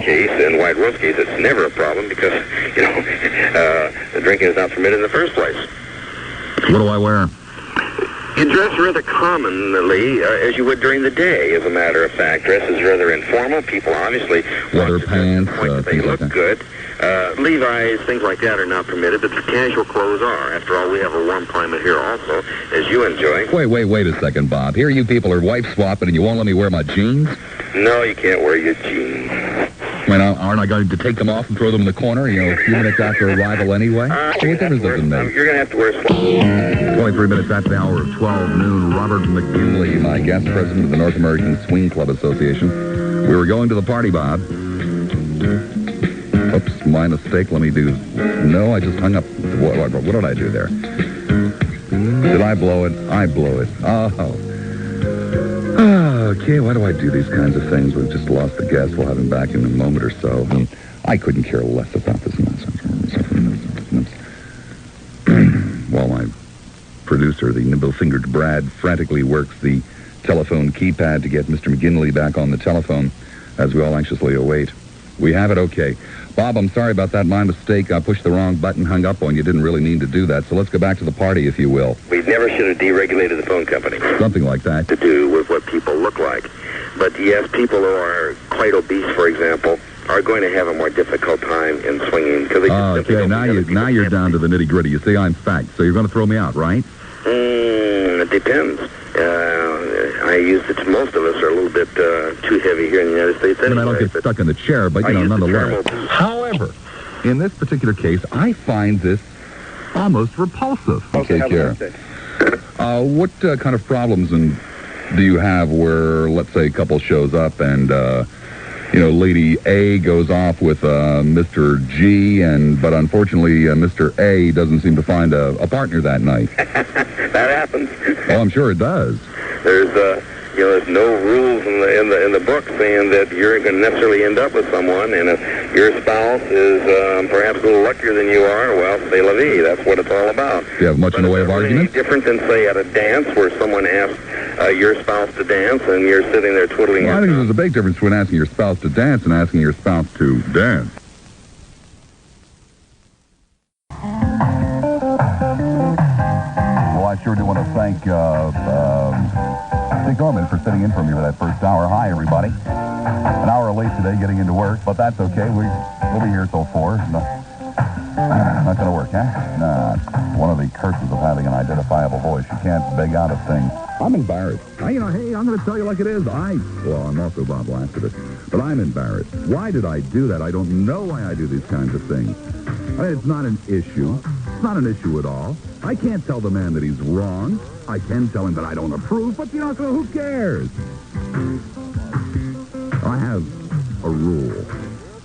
case, in White Rose case, it's never a problem because, the drinking is not permitted in the first place. What do I wear? You dress rather commonly, as you would during the day, as a matter of fact. Dress is rather informal. People obviously Leather pants, they things look like that. good. Levi's, things like that are not permitted, but the casual clothes are. After all, we have a warm climate here also, as you enjoy. Wait a second, Bob. Here you people are wife swapping and you won't let me wear my jeans? No, you can't wear your jeans. Well, aren't I going to take them off and throw them in the corner, a few minutes after arrival anyway? What difference does it make? You're going to have to wear swaps. 23 minutes after the hour of 12 noon. Robert McGinley, my guest, president of the North American Swing Club Association. We were going to the party, Bob. Oops, my mistake. Let me do... No, I just hung up. What did I do there? Did I blow it? I blew it. Oh. Okay, why do I do these kinds of things? We've just lost the guest. We'll have him back in a moment or so. I couldn't care less about this nonsense. While my producer, the nimble-fingered Brad, frantically works the telephone keypad to get Mr. McGinley back on the telephone, as we all anxiously await. We have it okay. Bob, I'm sorry about that. My mistake. I pushed the wrong button, hung up on you. Didn't really mean to do that. So let's go back to the party, if you will. We never should have deregulated the phone company. Something like that. To do with what people look like. But yes, people who are quite obese, for example, are going to have a more difficult time in swinging. Because they just simply don't now you're down to the nitty-gritty. You see, I'm fat, so you're going to throw me out, right? It depends. I use it. Most of us are a little bit too heavy here in the United States anyway. I don't get stuck in the chair, but, nonetheless. However, in this particular case, I find this almost repulsive. Okay, take care. What kind of problems do you have where, let's say, a couple shows up and, Lady A goes off with Mr. G, but unfortunately, Mr. A doesn't seem to find a partner that night? That happens. Oh, I'm sure it does. There's no rules in the book saying that you're going to necessarily end up with someone, and if your spouse is perhaps a little luckier than you are, well, c'est la vie. That's what it's all about. Do you have much in the way of arguments? Different than, say, at a dance where someone asks your spouse to dance, and you're sitting there twiddling your I think there's a big difference between asking your spouse to dance and asking your spouse to dance. Well, I sure do want to thank Dick Gorman for sitting in for me for that first hour. Hi, everybody. An hour late today getting into work, but that's okay. We'll be here till 4. Not going to work, huh? Nah, it's one of the curses of having an identifiable voice. You can't beg out of things. I'm embarrassed. Hey, I'm going to tell you like it is. I'm also Bob Lassiter, but I'm embarrassed. Why did I do that? I don't know why I do these kinds of things. It's not an issue. It's not an issue at all. I can't tell the man that he's wrong. I can tell him that I don't approve, but, so who cares? I have a rule,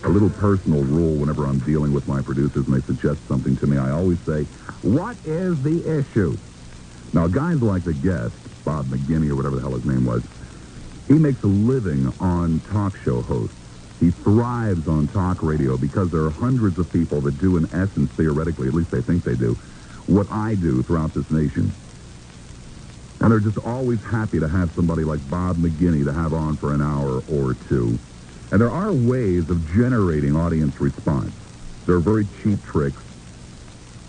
a little personal rule whenever I'm dealing with my producers and they suggest something to me. I always say, what is the issue? Now, guys like the guest, Bob McGinley or whatever the hell his name was, he makes a living on talk show hosts. He thrives on talk radio because there are hundreds of people that do, in essence, theoretically, at least they think they do, what I do throughout this nation. And they're just always happy to have somebody like Bob McGinley to have on for an hour or two. And there are ways of generating audience response. There are very cheap tricks.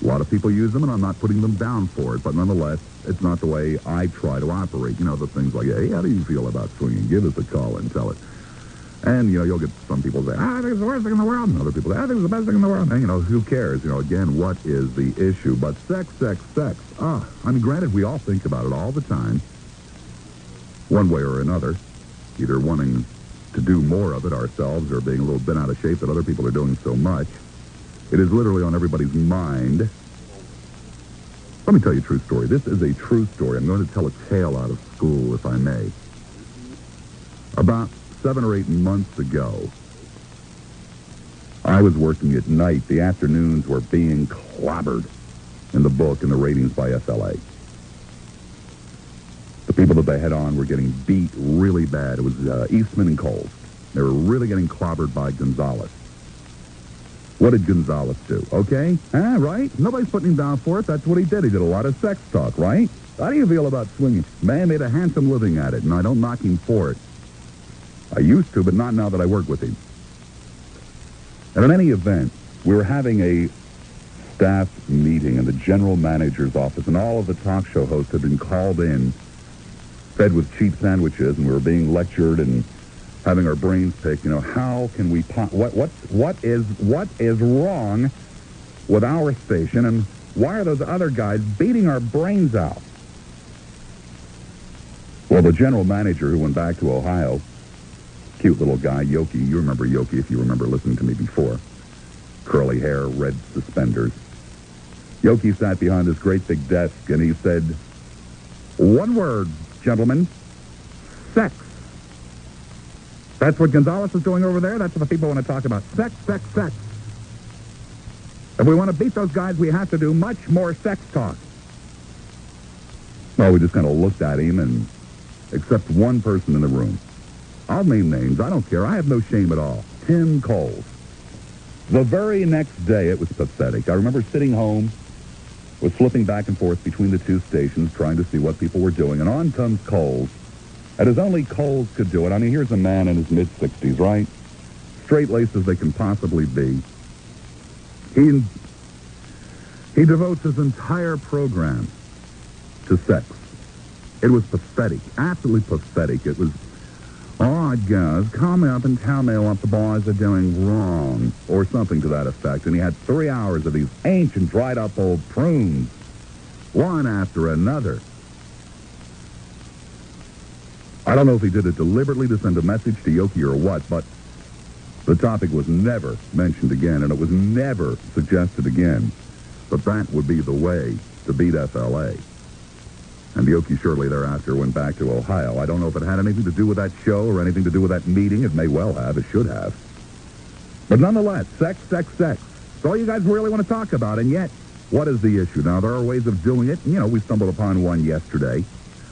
A lot of people use them, and I'm not putting them down for it. But nonetheless, it's not the way I try to operate. The things like, hey, how do you feel about swinging? Give us a call and tell it. And, you'll get some people say, I think it's the worst thing in the world. And other people say, I think it's the best thing in the world. And, who cares? Again, what is the issue? But sex. Granted, we all think about it all the time, one way or another, either wanting to do more of it ourselves or being a little bent out of shape that other people are doing so much. It is literally on everybody's mind. Let me tell you a true story. This is a true story. I'm going to tell a tale out of school, if I may. About 7 or 8 months ago, I was working at night. The afternoons were being clobbered in the book and the ratings by FLA. The people that they had on were getting beat really bad. It was Eastman and Coles. They were really getting clobbered by Gonzalez. What did Gonzalez do? Okay? Right? Nobody's putting him down for it. That's what he did. He did a lot of sex talk, right? How do you feel about swinging? Man made a handsome living at it, and I don't knock him for it. I used to, but not now that I work with him. And in any event, we were having a staff meeting in the general manager's office, and all of the talk show hosts had been called in, fed with cheap sandwiches, and we were being lectured and having our brains picked. How can we what is wrong with our station, and why are those other guys beating our brains out? Well, the general manager, who went back to Ohio, cute little guy, Yoki. You remember Yoki if you remember listening to me before. Curly hair, red suspenders. Yoki sat behind this great big desk, and he said, "One word, gentlemen, sex." That's what Gonzalez is doing over there. That's what the people want to talk about. Sex, sex, sex. If we want to beat those guys, we have to do much more sex talk. Well, we just kind of looked at him, and except one person in the room. I'll name names. I don't care. I have no shame at all. Tim Coles. The very next day, it was pathetic. I remember sitting home, was flipping back and forth between the two stations, trying to see what people were doing, and on comes Coles. And as only Coles could do it. I mean, here's a man in his mid-60s, right? Straight-laced as they can possibly be. He devotes his entire program to sex. It was pathetic, absolutely pathetic. It was, "All right, guys, call me up and tell me what the boys are doing wrong," or something to that effect. And he had 3 hours of these ancient, dried-up old prunes, one after another. I don't know if he did it deliberately to send a message to Yoki or what, but the topic was never mentioned again, and it was never suggested again that that would be the way to beat FLA. And Yoki shortly thereafter went back to Ohio. I don't know if it had anything to do with that show or anything to do with that meeting. It may well have. It should have. But nonetheless, sex, sex, sex. It's all you guys really want to talk about. And yet, what is the issue? Now, there are ways of doing it. We stumbled upon one yesterday.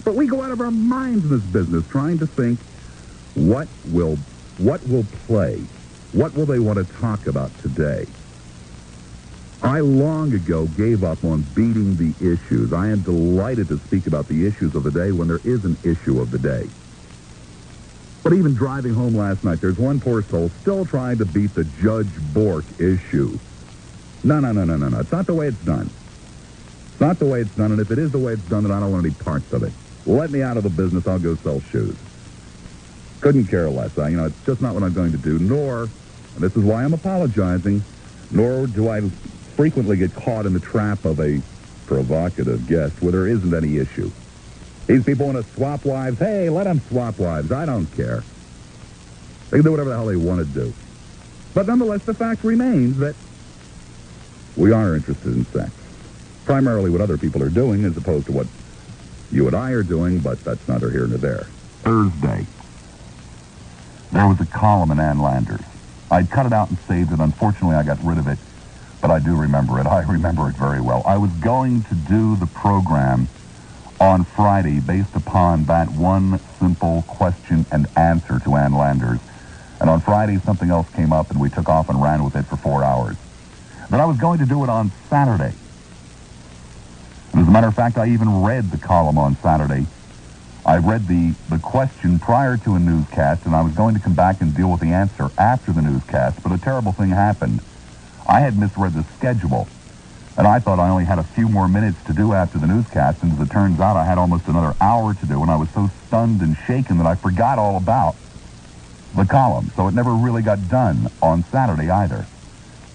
But we go out of our minds in this business trying to think, what will play? What will they want to talk about today? I long ago gave up on beating the issues. I am delighted to speak about the issues of the day when there is an issue of the day. But even driving home last night, there's one poor soul still trying to beat the Judge Bork issue. No. It's not the way it's done. It's not the way it's done, and if it is the way it's done, then I don't want any parts of it. Let me out of the business. I'll go sell shoes. Couldn't care less. It's just not what I'm going to do, nor, and this is why I'm apologizing, nor do I frequently get caught in the trap of a provocative guest where there isn't any issue. These people want to swap wives. Hey, let them swap wives. I don't care. They can do whatever the hell they want to do. But nonetheless, the fact remains that we are interested in sex. Primarily what other people are doing as opposed to what you and I are doing, but that's neither here nor there. Thursday. There was a column in Ann Landers. I'd cut it out and saved it. Unfortunately, I got rid of it, but I do remember it. I remember it very well. I was going to do the program on Friday based upon that one simple question and answer to Ann Landers. And on Friday, something else came up, and we took off and ran with it for 4 hours. Then I was going to do it on Saturday. And as a matter of fact, I even read the column on Saturday. I read the question prior to a newscast, and I was going to come back and deal with the answer after the newscast, but a terrible thing happened. I had misread the schedule, and I thought I only had a few more minutes to do after the newscast, and as it turns out, I had almost another hour to do, and I was so stunned and shaken that I forgot all about the column, so it never really got done on Saturday either.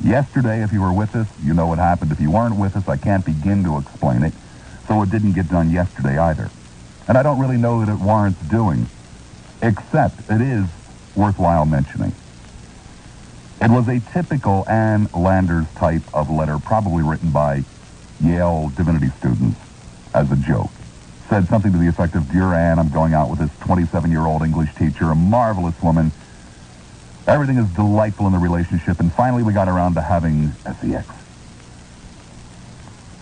Yesterday, if you were with us, you know what happened. If you weren't with us, I can't begin to explain it, so it didn't get done yesterday either. And I don't really know that it warrants doing, except it is worthwhile mentioning. It was a typical Ann Landers type of letter, probably written by Yale divinity students as a joke. Said something to the effect of, "Dear Ann, I'm going out with this 27-year-old English teacher, a marvelous woman. Everything is delightful in the relationship, and finally we got around to having sex.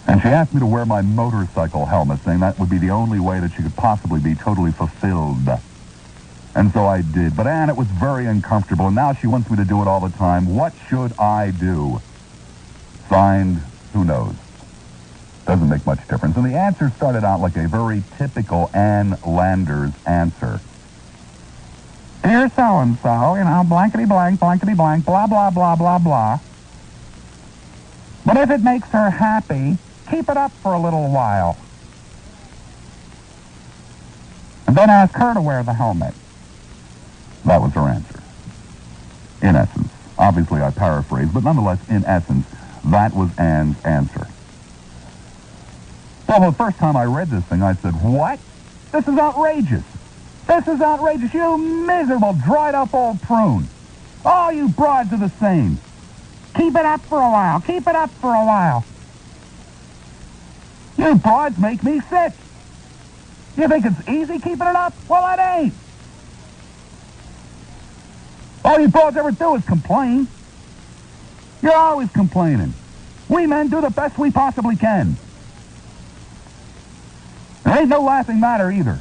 And she asked me to wear my motorcycle helmet, saying that would be the only way that she could possibly be totally fulfilled. And so I did. But Ann, it was very uncomfortable, and now she wants me to do it all the time. What should I do?" Signed, who knows? Doesn't make much difference. And the answer started out like a very typical Ann Landers answer. Dear so-and-so, blankety-blank, blankety-blank, blah, blah, blah, blah, blah. But if it makes her happy, keep it up for a little while. And then ask her to wear the helmet. That was her answer. In essence. Obviously, I paraphrased, but nonetheless, in essence, that was Ann's answer. Well, the first time I read this thing, I said, what? This is outrageous. This is outrageous. You miserable, dried-up old prune. All you broads are the same. Keep it up for a while. Keep it up for a while. You broads make me sick. You think it's easy keeping it up? Well, it ain't. All you broads ever do is complain. You're always complaining. We men do the best we possibly can. There ain't no laughing matter either.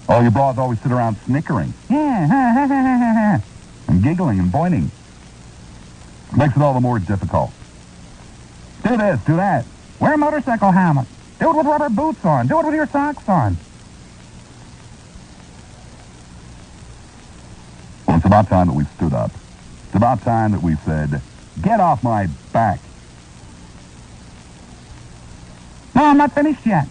All you broads always sit around snickering. And giggling and pointing. Makes it all the more difficult. Do this, do that. Wear a motorcycle helmet. Do it with rubber boots on. Do it with your socks on. Well, it's about time that we stood up. It's about time that we said, get off my back. No, I'm not finished yet.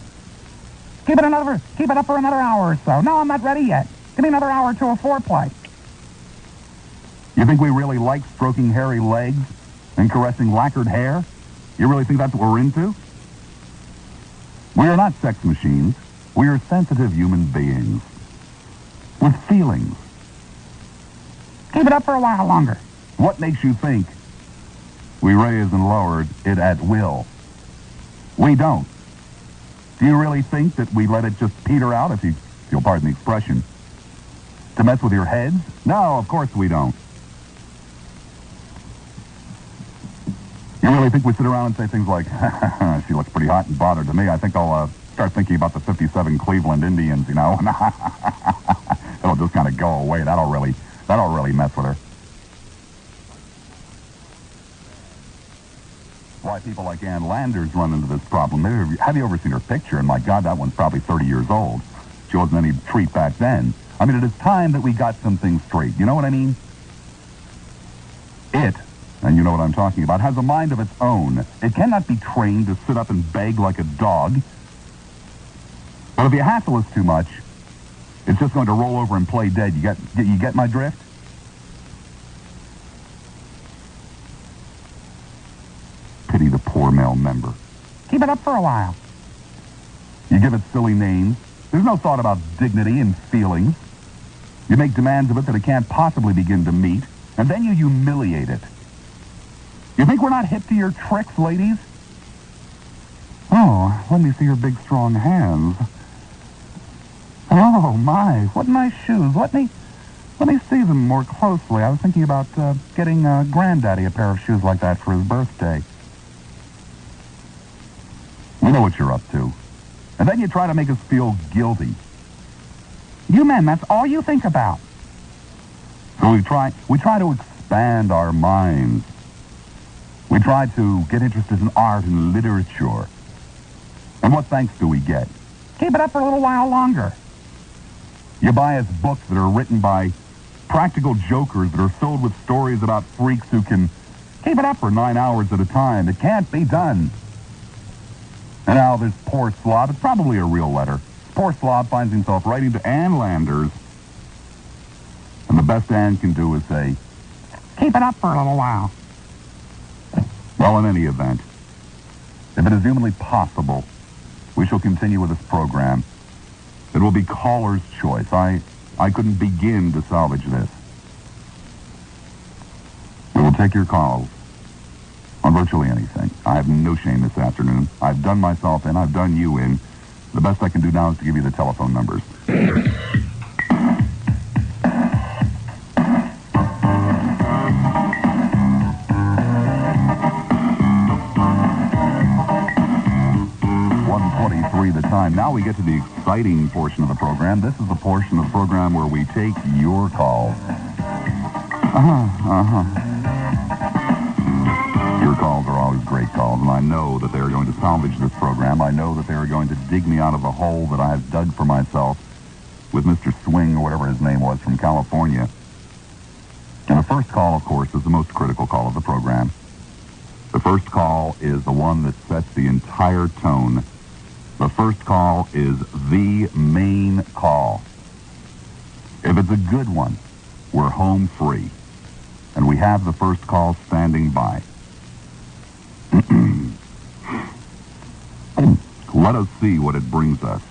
Keep it up for another hour or so. No, I'm not ready yet. Give me another hour or two of foreplay. You think we really like stroking hairy legs and caressing lacquered hair? You really think that's what we're into? We are not sex machines. We are sensitive human beings with feelings. Keep it up for a while longer. What makes you think we raised and lowered it at will? We don't. Do you really think that we let it just peter out, if you'll pardon the expression, to mess with your heads? No, of course we don't. You really think we sit around and say things like, she looks pretty hot and bothered to me. I think I'll start thinking about the 57 Cleveland Indians, you know. It'll just kind of go away. That'll really mess with her. Why people like Ann Landers run into this problem. Have you ever seen her picture? And my God, that one's probably 30 years old. She wasn't any treat back then. I mean, it is time that we got some things straight. You know what I mean? It, and you know what I'm talking about, has a mind of its own. It cannot be trained to sit up and beg like a dog. But if you hassle us too much, it's just going to roll over and play dead. You get my drift? Pity the poor male member. Keep it up for a while. You give it silly names. There's no thought about dignity and feelings. You make demands of it that it can't possibly begin to meet, and then you humiliate it. You think we're not hip to your tricks, ladies? Oh, let me see your big, strong hands. Oh, my, what nice shoes. Let me see them more closely. I was thinking about getting Granddaddy a pair of shoes like that for his birthday. We know what you're up to. And then you try to make us feel guilty. You men, that's all you think about. So we try to expand our minds. We try to get interested in art and literature. And what thanks do we get? Keep it up for a little while longer. You buy us books that are written by practical jokers that are filled with stories about freaks who can keep it up for 9 hours at a time. It can't be done. And now this poor slob, it's probably a real letter. Poor slob finds himself writing to Ann Landers. And the best Ann can do is say, keep it up for a little while. Well, in any event, if it is humanly possible, we shall continue with this program. It will be caller's choice. I couldn't begin to salvage this. We will take your calls on virtually anything. I have no shame this afternoon. I've done myself in. I've done you in. The best I can do now is to give you the telephone numbers. The time. Now we get to the exciting portion of the program. This is the portion of the program where we take your calls. Your calls are always great calls, and I know that they're going to salvage this program. I know that they're going to dig me out of the hole that I have dug for myself with Mr. Swing, or whatever his name was, from California. And the first call, of course, is the most critical call of the program. The first call is the one that sets the entire tone. The first call is the main call. If it's a good one, we're home free. And we have the first call standing by. Let us see what it brings us.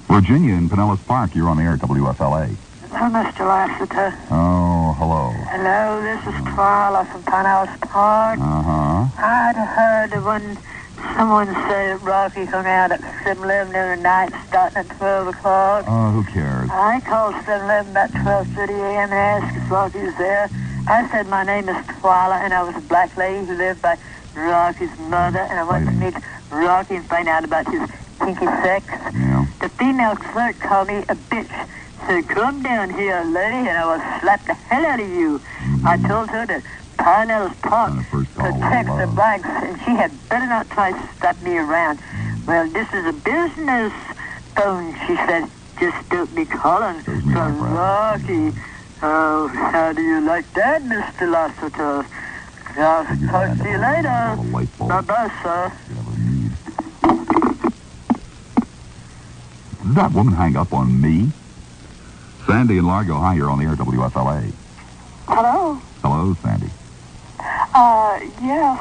Virginia in Pinellas Park, you're on the air at WFLA. Hello, Mr. Lassiter. Oh, hello. Hello, this is Twyla from Pinellas Park. Uh-huh. I'd heard when someone said that Rocky hung out at 7-Eleven every night starting at 12 o'clock. Oh, who cares? I called 7-Eleven about 12:30 a.m. and asked if Rocky was there. I said my name is Twyla, and I was a black lady who lived by Rocky's mother, and I went to meet Rocky and find out about his kinky sex. Yeah. The female clerk called me a bitch. Said, come down here, lady, and I will slap the hell out of you. I told her that Pinellas Park protects the blacks, and she had better not try to slap me around. Well, this is a business phone, she said. Just don't be calling from Rocky. Oh, how do you like that, Mr. Lassiter? I'll talk to you later. Bye-bye, sir. Did that woman hang up on me? Sandy in Largo, hi, you're on the air at WFLA. Hello? Hello, Sandy. Yes.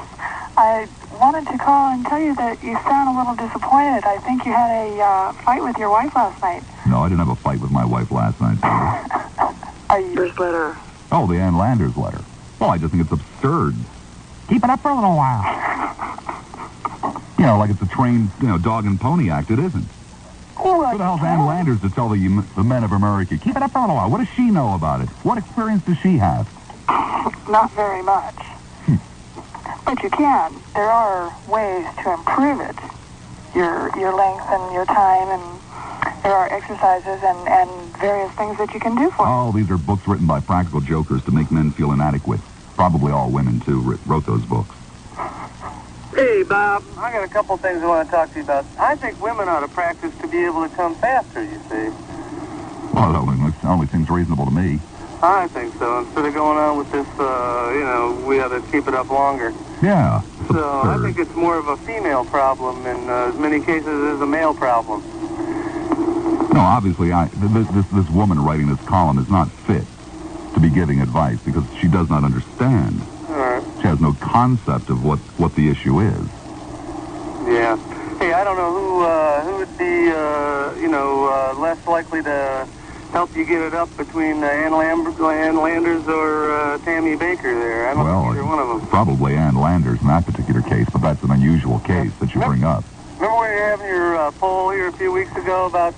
I wanted to call and tell you that you sound a little disappointed. I think you had a fight with your wife last night. No, I didn't have a fight with my wife last night, Sandy. Your letter. Oh, the Ann Landers letter. Well, I just think it's absurd. Keep it up for a little while. You know, like it's a trained, dog and pony act. It isn't. Well, Who the hell's Ann Landers to tell the men of America? Keep it up for a little while. What does she know about it? What experience does she have? Not very much. But you can. There are ways to improve it. Your length and your time, and there are exercises and various things that you can do for it. Oh, these are books written by practical jokers to make men feel inadequate. Probably all women, too, wrote those books. Hey, Bob, I got a couple things I want to talk to you about. I think women ought to practice to be able to come faster, you see. Well, that only seems reasonable to me. I think so. Instead of going on with this, we ought to keep it up longer. Yeah. So I think it's more of a female problem in as many cases as a male problem. No, obviously, this woman writing this column is not fit to be giving advice because she does not understand. All right. She has no concept of what the issue is. Yeah. Hey, I don't know who would be, less likely to help you get it up between Ann Landers or Tammy Baker there. I don't think either one of them. Probably Ann Landers in that particular case, but that's an unusual case that you bring up. Remember when you were having your poll here a few weeks ago about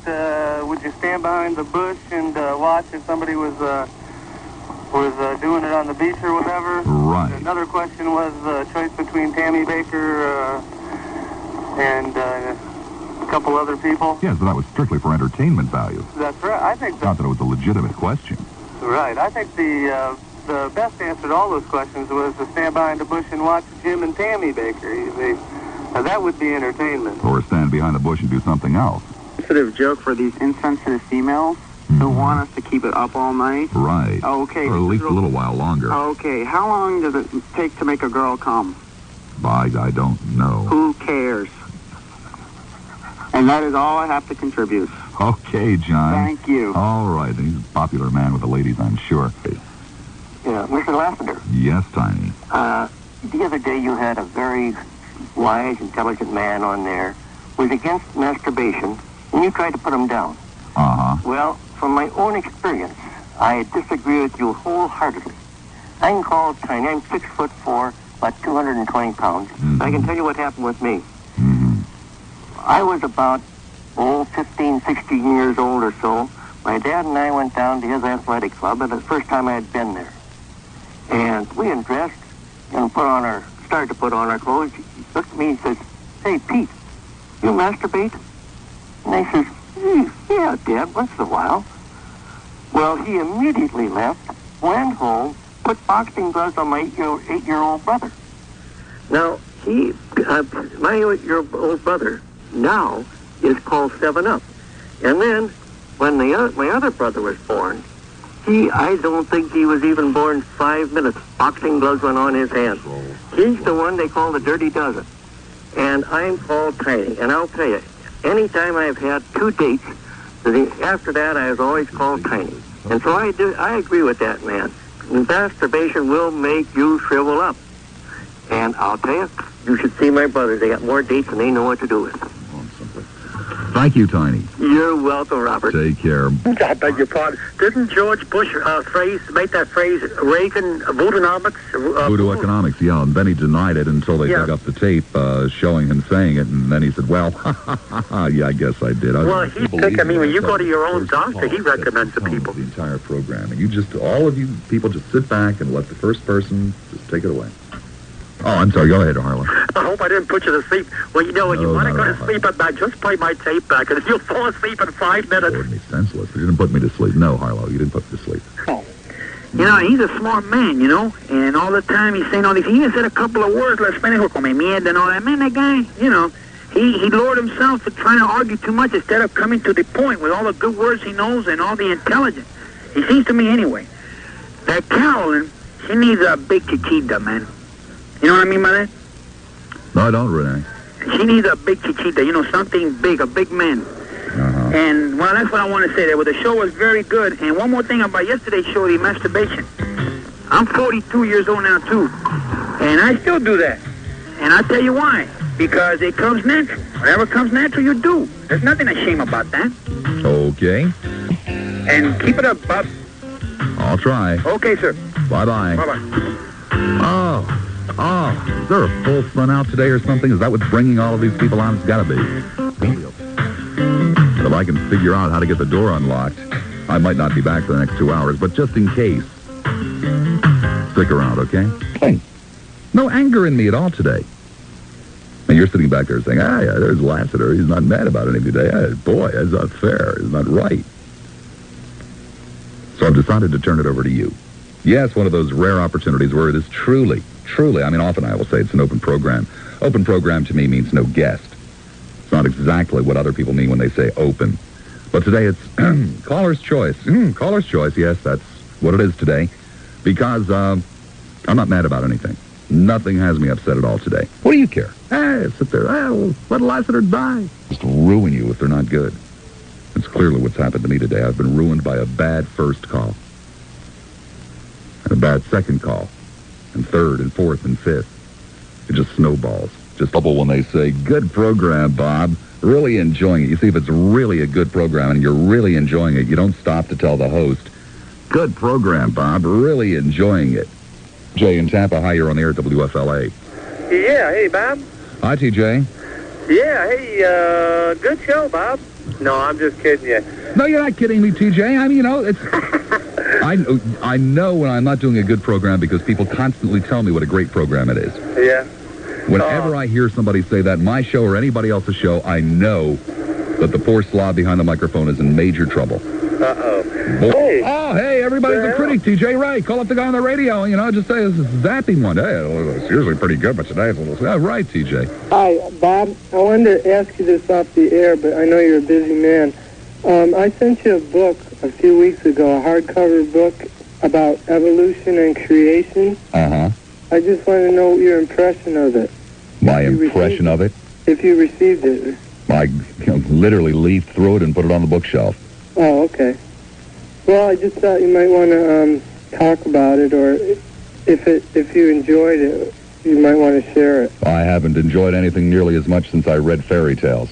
would you stand behind the bush and watch if somebody was doing it on the beach or whatever? Right. Another question was the choice between Tammy Baker and a couple other people. Yes, but that was strictly for entertainment value. That's right. I think not that it was a legitimate question. Right. I think the best answer to all those questions was to stand behind the bush and watch Jim and Tammy Baker. That would be entertainment. Or stand behind the bush and do something else. Sensitive joke for these insensitive females who want us to keep it up all night. Right. Okay. Or at least a little while longer. Okay. How long does it take to make a girl come? I don't know. Who cares? And that is all I have to contribute. Okay, John. Thank you. All right. He's a popular man with the ladies, I'm sure. Yeah, Mr. Lassiter. Yes, Tiny. The other day you had a very wise, intelligent man on there who was against masturbation, and you tried to put him down. Uh-huh. Well, from my own experience, I disagree with you wholeheartedly. I can call Tiny. I'm 6'4", about 220 pounds. Mm-hmm. I can tell you what happened with me. Mm-hmm. I was about, 15, 16 years old or so. My dad and I went down to his athletic club, and the first time I had been there. And we undressed and started to put on our clothes. He looked at me and says, "Hey, Pete, you masturbate?" And I says, "Yeah, Dad, once in a while." Well, he immediately left, went home, put boxing gloves on my 8-year-old brother. Now, my 8-year-old brother now is called 7-Up. And then when my other brother was born, I don't think he was even born 5 minutes. Boxing gloves went on his hands. He's the one they call the Dirty Dozen. And I'm called Tiny. And I'll tell you, anytime I've had 2 dates, after that I was always called Tiny. And so I agree with that man. Masturbation will make you shrivel up. And I'll tell you, you should see my brothers. They got more dates than they know what to do with. Thank you, Tiny. You're welcome, Robert. Take care. I beg your pardon. Didn't George Bush make that phrase, Reagan, Voodoonomics? Voodoo economics, yeah. And then he denied it until they dug up the tape showing him saying it. And then he said, well, yeah, I guess I did. When you go to your own doctor, he recommends to people. The entire program. And all of you people just sit back and let the first person just take it away. Oh, I'm sorry. Go ahead, Harlow. I hope I didn't put you to sleep. Well, you know, when you want to go to sleep at night, just play my tape back, and if you'll fall asleep in 5 minutes. Bored me senseless. You didn't put me to sleep. No, Harlow, you didn't put me to sleep. Oh. You know, he's a smart man, you know, and all the time he's saying all these. He even said a couple of words, "Let's come mierda" and all that. Man, that guy, you know, he lowered himself for trying to argue too much instead of coming to the point with all the good words he knows and all the intelligence. He seems to me anyway. That Carolyn, she needs a big chiquita, man. You know what I mean by that? No, I don't, Renee. She needs a big chiquita, you know, something big, a big man. Uh-huh. And, well, that's what I want to say there. Well, the show was very good. And one more thing about yesterday's show, the masturbation. I'm 42 years old now, too. And I still do that. And I'll tell you why. Because it comes natural. Whatever comes natural, you do. There's nothing to shame about that. Okay. And keep it up, Bob. I'll try. Okay, sir. Bye-bye. Bye-bye. Oh, is there a full sun out today or something? Is that what's bringing all of these people on? It's got to be. But if I can figure out how to get the door unlocked, I might not be back for the next 2 hours, but just in case, stick around, okay? Hey, no anger in me at all today. And you're sitting back there saying, yeah, there's Lassiter. He's not mad about anything today. Hey, boy, that's not fair. It's not right. So I've decided to turn it over to you. Yes, one of those rare opportunities where it is truly, I mean, often I will say it's an open program. Open program to me means no guest. It's not exactly what other people mean when they say open. But today it's caller's choice. Caller's choice, yes, that's what it is today. Because I'm not mad about anything. Nothing has me upset at all today. What do you care? Hey, sit there. Hey, well, let Lassiter die. Just ruin you if they're not good. It's clearly what's happened to me today. I've been ruined by a bad first call. And a bad second call. And third and fourth and fifth. It just snowballs. Just trouble when they say, good program, Bob. Really enjoying it. You see, if it's really a good program and you're really enjoying it, you don't stop to tell the host, good program, Bob. Really enjoying it. Jay in Tampa, hi, you're on the air at WFLA. Yeah, hey, Bob. Hi, TJ. Yeah, hey, good show, Bob. No, I'm just kidding you. No, you're not kidding me, TJ. I mean, you know, it's... I know when I'm not doing a good program because people constantly tell me what a great program it is. Yeah. Whenever I hear somebody say that, my show or anybody else's show, I know that the poor slob behind the microphone is in major trouble. Uh-oh. Hey. Oh, hey, everybody's a critic, TJ. Right. Call up the guy on the radio, you know, just say this is a zapping one. Hey, it's usually pretty good, but today it's a little... right, TJ. Hi, Bob. I wanted to ask you this off the air, but I know you're a busy man. I sent you a book a few weeks ago, a hardcover book about evolution and creation. Uh-huh. I just want to know your impression of it. My impression of it? If you received it. I literally leafed through it and put it on the bookshelf. Oh, okay. Well, I just thought you might want to talk about it, or if you enjoyed it, you might want to share it. I haven't enjoyed anything nearly as much since I read fairy tales.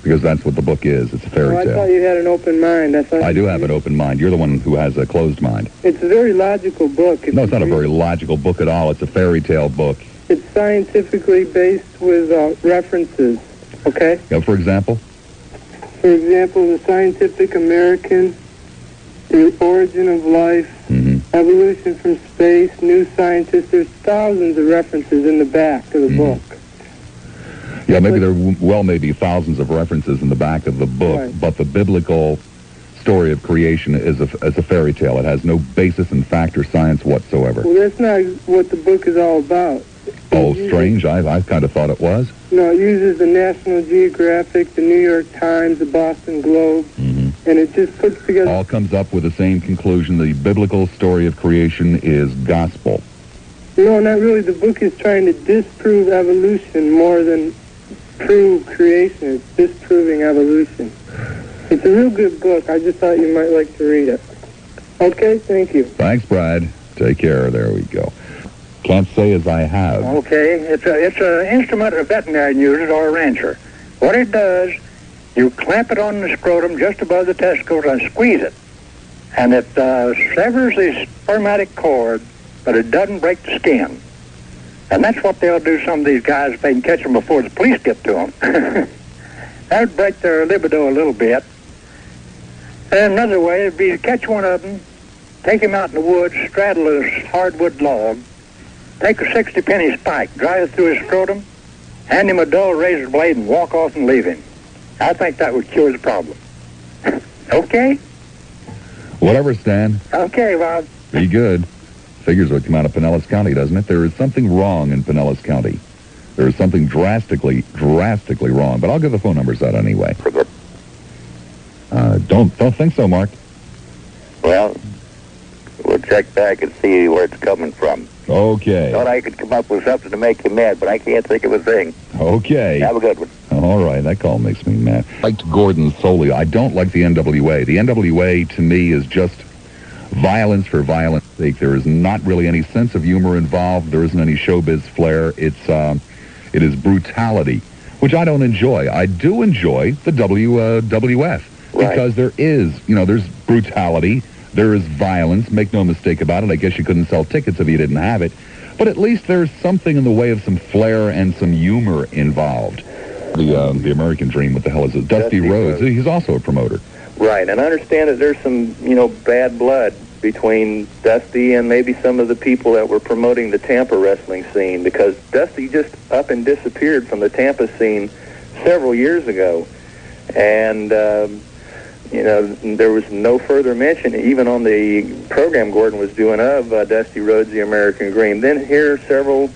Because that's what the book is. It's a fairy tale. I thought you had an open mind. I do have an open mind. You're the one who has a closed mind. It's a very logical book. No, it's not a very logical book at all. It's a fairy tale book. It's scientifically based with references, okay? Yeah, for example? For example, the Scientific American, the origin of life, evolution from space, new scientists. There's thousands of references in the back of the book. Yeah, maybe there may be thousands of references in the back of the book, right. But the biblical story of creation is a fairy tale. It has no basis in fact or science whatsoever. Well, that's not what the book is all about. Oh, strange. I kind of thought it was. No, it uses the National Geographic, the New York Times, the Boston Globe, and it just puts together... All comes up with the same conclusion. The biblical story of creation is gospel. No, not really. The book is trying to disprove evolution more than prove creation. It's disproving evolution. It's a real good book. I just thought you might like to read it. Okay, thank you. Thanks, Brad. Take care. There we go. Can't say as I have. Okay, it's an instrument a veterinarian uses or a rancher. What it does, you clamp it on the scrotum just above the testicles and squeeze it. And it severs the spermatic cord, but it doesn't break the skin. And that's what they'll do, some of these guys, if they can catch them before the police get to them. That would break their libido a little bit. And another way would be to catch one of them, take him out in the woods, straddle a hardwood log, take a 60-penny spike, drive it through his scrotum, hand him a dull razor blade, and walk off and leave him. I think that would cure the problem. Okay? Whatever, Stan. Okay, Bob. Be good. Figures would come out of Pinellas County, doesn't it? There is something wrong in Pinellas County. There is something drastically wrong. But I'll give the phone numbers out anyway. Don't think so, Mark. Well, we'll check back and see where it's coming from. Okay. Thought I could come up with something to make you mad, but I can't think of a thing. Okay. Have a good one. All right, that call makes me mad. I liked Gordon solely. I don't like the NWA. The NWA, to me, is just violence for violence sake. There is not really any sense of humor involved. There isn't any showbiz flair. It is brutality, which I don't enjoy. I do enjoy the WWF because there is, there's brutality. There is violence. Make no mistake about it. I guess you couldn't sell tickets if you didn't have it. But at least there's something in the way of some flair and some humor involved. The American Dream, what the hell is it? Dusty Rhodes. He's also a promoter. Right, and I understand that there's some, bad blood between Dusty and maybe some of the people that were promoting the Tampa wrestling scene, because Dusty just up and disappeared from the Tampa scene several years ago. And, there was no further mention, even on the program Gordon was doing, of Dusty Rhodes, the American Dream. Then here several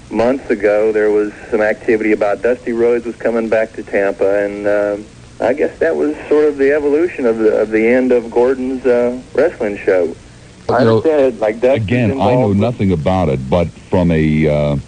months ago, there was some activity about Dusty Rhodes was coming back to Tampa, and I guess that was sort of the evolution of the end of Gordon's wrestling show. I understand it, like Dusty's again, I know nothing about it, but from a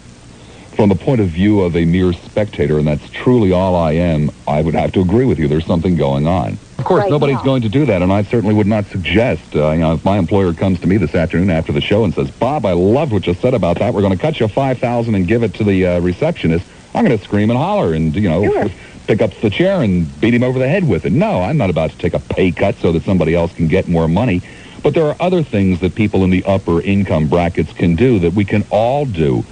point of view of a mere spectator, and that's truly all I am, I would have to agree with you. There's something going on. Of course, nobody's going to do that, and I certainly would not suggest, if my employer comes to me this afternoon after the show and says, Bob, I loved what you said about that. We're going to cut you $5,000 and give it to the receptionist. I'm going to scream and holler and, pick up the chair and beat him over the head with it. No, I'm not about to take a pay cut so that somebody else can get more money. But there are other things that people in the upper income brackets can do that we can all do.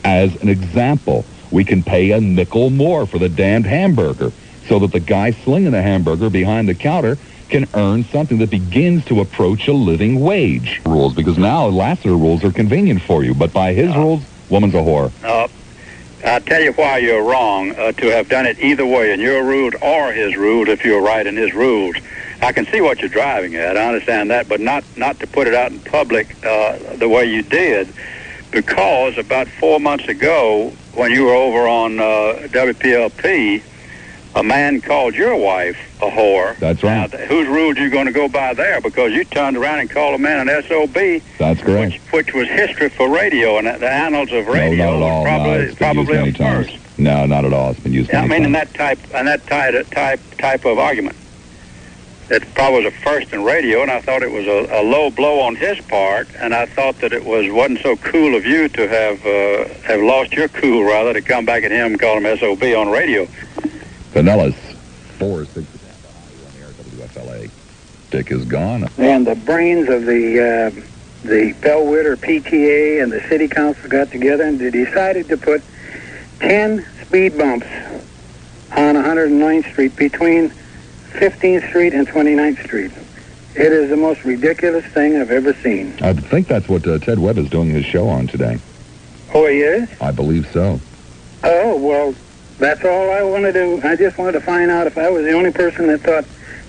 As an example, we can pay a nickel more for the damned hamburger so that the guy slinging the hamburger behind the counter can earn something that begins to approach a living wage. Rules, because now Lassiter rules are convenient for you, but by his rules, woman's a whore. I'll tell you why you're wrong to have done it either way, in your rules or his rules, if you're right in his rules. I can see what you're driving at. I understand that, but not to put it out in public the way you did, because about 4 months ago, when you were over on WPLP, a man called your wife a whore. That's right. Now, whose rules are you going to go by there? Because you turned around and called a man an SOB. That's correct. Which was history for radio and the annals of radio. No, not at all. Probably many times. No, not at all. It's been used many times. In that type of argument. It probably was a first in radio, and I thought it was a low blow on his part, and I thought that it wasn't so cool of you to have lost your cool, rather, to come back at him and call him SOB on radio. Pinellas, 4-6 WFLA. Dick is gone. And the brains of the Bellwether PTA and the city council got together and they decided to put 10 speed bumps on 109th Street between 15th Street and 29th Street. It is the most ridiculous thing I've ever seen. I think that's what Ted Webb is doing his show on today. Oh, he is? I believe so. Oh, well, that's all I wanted to... I just wanted to find out if I was the only person that thought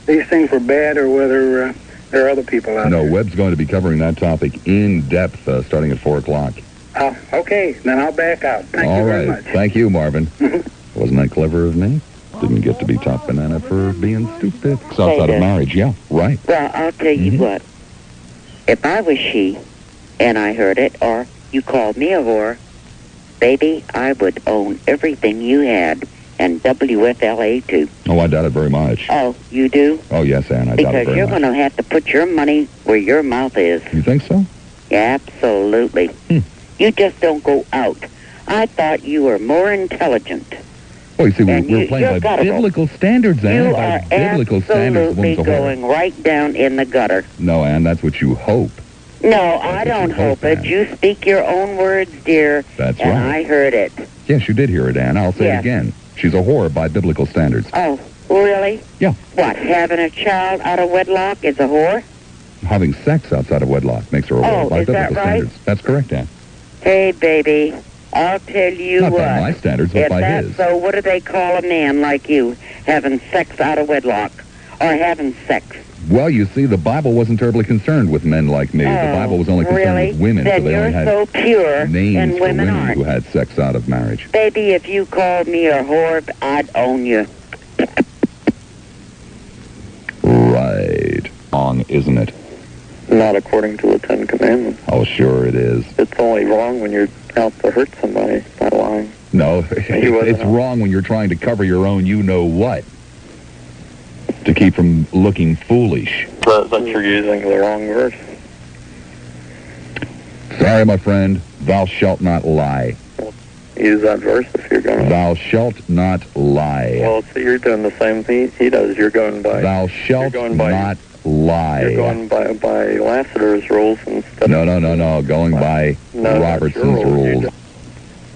these things were bad or whether there are other people out there. No, Webb's going to be covering that topic in depth starting at 4 o'clock. Okay, then I'll back out. Thank you very much. Thank you, Marvin. Wasn't that clever of me? didn't get to be top banana for being stupid. It's Say outside of this. marriage, yeah, right. Well, I'll tell you what. If I was she, and I heard it, or you called me a whore, baby, I would own everything you had, and WFLA too. Oh, I doubt it very much. Oh, you do? Oh, yes, Ann, I doubt it Because very you're much. going to have to put your money where your mouth is. You think so? Absolutely. You just don't go out. I thought you were more intelligent. Well, you see, we're And playing by you're guttural. biblical standards, Ann. You By are biblical standards, the absolutely woman's a whore. going right down in the gutter. No, Ann, that's what you hope. No, I don't hope it. You speak your own words, dear. That's and right. I heard it. Yes, you did hear it, Ann. I'll say it again. She's a whore by biblical standards. Oh, really? Yeah. What, having a child out of wedlock is a whore? Having sex outside of wedlock makes her a whore by is that biblical right? standards. That's correct, Ann. Hey, baby, I'll tell you Not what. by my standards, but if by that's his. so, what do they call a man like you, having sex out of wedlock? Or having sex? Well, you see, the Bible wasn't terribly concerned with men like me. The Bible was only concerned really? with women, Then so they you're only had so pure, names and for women women aren't. who had sex out of marriage. Baby, if you called me a whore, I'd own you. Right. Wrong, isn't it? Not according to the Ten Commandments. Oh, sure it is. It's only wrong when you're out to hurt somebody by lying. No, it's wrong when you're trying to cover your own you-know-what. To keep from looking foolish. But you're using the wrong verse. Sorry, my friend. Thou shalt not lie. Use that verse if you're going to. Thou shalt not lie. Well, see, you're doing the same thing he does. You're going by... Thou shalt not lie. You're going by Lassiter's rules instead No. Going by No, Robertson's that's your rules. rules.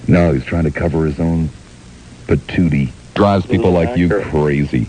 No, he's trying to cover his own patootie. Drives people like you crazy.